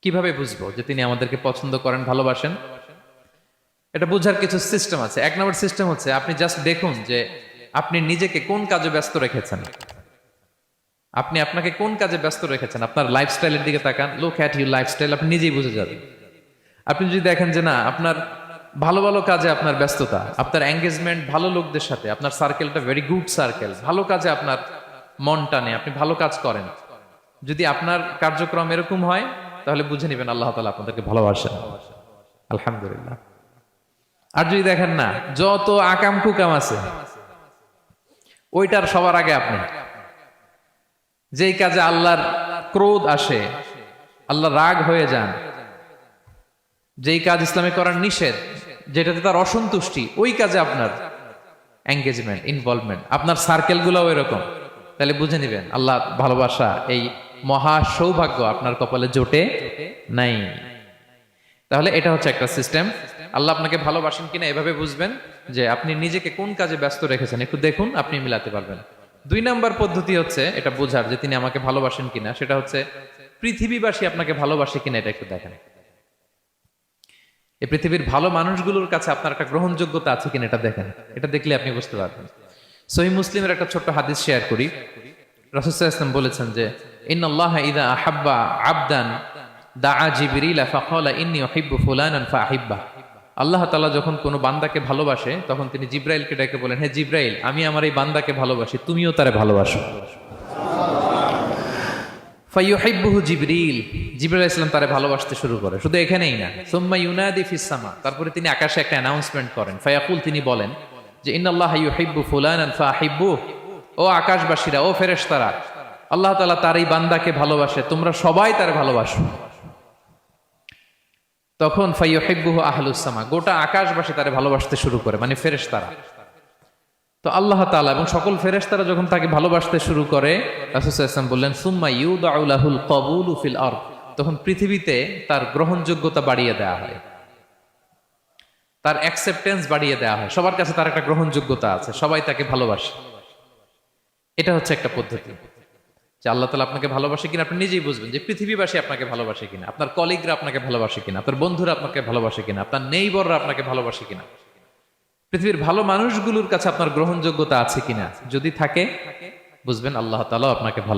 কিভাবে বুঝবো যে তিনি আমাদেরকে পছন্দ করেন, ভালোবাসেন? এটা বোঝার কিছু সিস্টেম আছে। এক নম্বর সিস্টেম হচ্ছে আপনি জাস্ট দেখুন যে আপনি নিজেকে কোন কাজে ব্যস্ত রেখেছেন। আপনি আপনাকে কোন কাজে ব্যস্ত রেখেছেন, আপনার লাইফস্টাইলের দিকে তাকান, লুক অ্যাট ইউর লাইফস্টাইল, আপনি নিজেই বুঝে যাবেন। আপনি যদি দেখেন যে না, আপনার ভালো ভালো কাজে আপনার ব্যস্ততা, আপনার এঙ্গেজমেন্ট ভালো লোকদের সাথে, আপনার সার্কেলটা ভেরি গুড সার্কেল, ভালো কাজে আপনার মন টানে, আপনি ভালো কাজ করেন, যদি আপনার কার্যক্রম এরকম হয়, তাহলে বুঝে নেবেন আল্লাহ তাআলা আপনাদেরকে ভালোবাসেন। আলহামদুলিল্লাহ। আর যদি দেখেন না, যত আকাম কুকাম আছে ওইটার সবার আগে আপনি, যেই কাজে আল্লাহর ক্রোধ আসে, আল্লাহ রাগ হয়ে যান, যেই কাজ ইসলামে করার নিষেধ, যেটাতে তার অসন্তুষ্টি, ওই কাজে আপনার এঙ্গেজমেন্ট, ইনভলভমেন্ট, আপনার সার্কেল গুলাও এরকম, তাহলে বুঝে নিবেন আল্লাহ ভালোবাসা, এই মহা সৌভাগ্য আপনার কপালে জোটে নাই। তাহলে এটা হচ্ছে একটা সিস্টেম। আল্লাহ আপনাকে ভালোবাসেন কিনা এভাবে বুঝবেন যে আপনি নিজেকে কোন কাজে ব্যস্ত রেখেছেন, একটু দেখুন, আপনি মিলাতে পারবেন। 2 নাম্বার পদ্ধতি হচ্ছে এটা বোঝার যে তিনি আমাকে ভালোবাসেন কিনা, সেটা হচ্ছে পৃথিবীবাসী আপনাকে ভালোবাসে কিনা, এটা একটু দেখেন। এই পৃথিবীর ভালো মানুষগুলোর কাছে আপনার একটা গ্রহণযোগ্যতা আছে কিনা, এটা দেখেন। এটা দেখলে আপনি বুঝতে পারবেন। সহিহ মুসলিমের একটা ছোট্ট হাদিস শেয়ার করি। রাসূল সাল্লাল্লাহু আলাইহি ওয়াসাল্লাম বলেছেন যে ইন্নাল্লাহা ইযা আহাব্বা আবদান দাআ জিবরিল ফাকালা ইন্নী উহিব্বু ফুলানান ফাআহিব্বা। আল্লাহ তাআলা যখন কোনো বান্দাকে ভালোবাসে, তখন তিনি জিবরাইলকে ডেকে বলেন, হে জিবরাইল, আমি আমার এই বান্দাকে ভালোবাসি, তুমিও তারে ভালোবাসো। ফায়ুহিব্বুহু জিবরিল, জিবরাইল আলাইহিস সালাম তারে ভালোবাসতে শুরু করে। শুধু এখানেই না, সুম্মা ইউনাদি ফিস সামা, তারপরে তিনি আকাশে একটা অ্যানাউন্সমেন্ট করেন। ফায়াকুল, তিনি বলেন যে ইন্নাল্লাহা ইউহিব্বু ফুলানান ফাআহিব্বু, ও আকাশবাসীরা, ও ফেরেশতারা, আল্লাহ তাআলা তার এই বান্দাকে ভালোবাসে, তোমরা সবাই তারে ভালোবাসো। তখন ফায়ুহিব্বুহু আহলুস সামা, গোটা আকাশবাসী তারে ভালোবাসতে শুরু করে, মানে ফেরেশতারা। তো আল্লাহ তাআলা এবং সকল ফেরেশতারা যখন তাকে ভালোবাসতে শুরু করে, রাসূল সাল্লাল্লাহু আলাইহি ওয়াসাল্লাম বললেন সুম্মা ইউদাউ লাহুল কবুলু ফিল আরদ, তখন পৃথিবীতে তার গ্রহণযোগ্যতা বাড়িয়ে দেওয়া হয়, তার অ্যাকসেপ্টেন্স বাড়িয়ে দেওয়া হয়, সবার কাছে তার একটা গ্রহণযোগ্যতা আছে, সবাই তাকে ভালোবাসে। এটা হচ্ছে একটা পদ্ধতি যে আল্লাহ তাআলা আপনাকে ভালোবাসে কিনা আপনি নিজেই বুঝবেন, যে পৃথিবীবাসী আপনাকে ভালোবাসে কিনা, আপনার কলিগরা আপনাকে ভালোবাসে কিনা, আপনার বন্ধুরা আপনাকে ভালোবাসে কিনা, আপনার নেইবররা আপনাকে ভালোবাসে কিনা, পৃথিবীর ভালো মানুষগুলোর কাছে আপনার গ্রহণযোগ্যতা আছে কিনা। যদি থাকে, বুঝবেন আল্লাহ তাআলা আপনাকে ভালো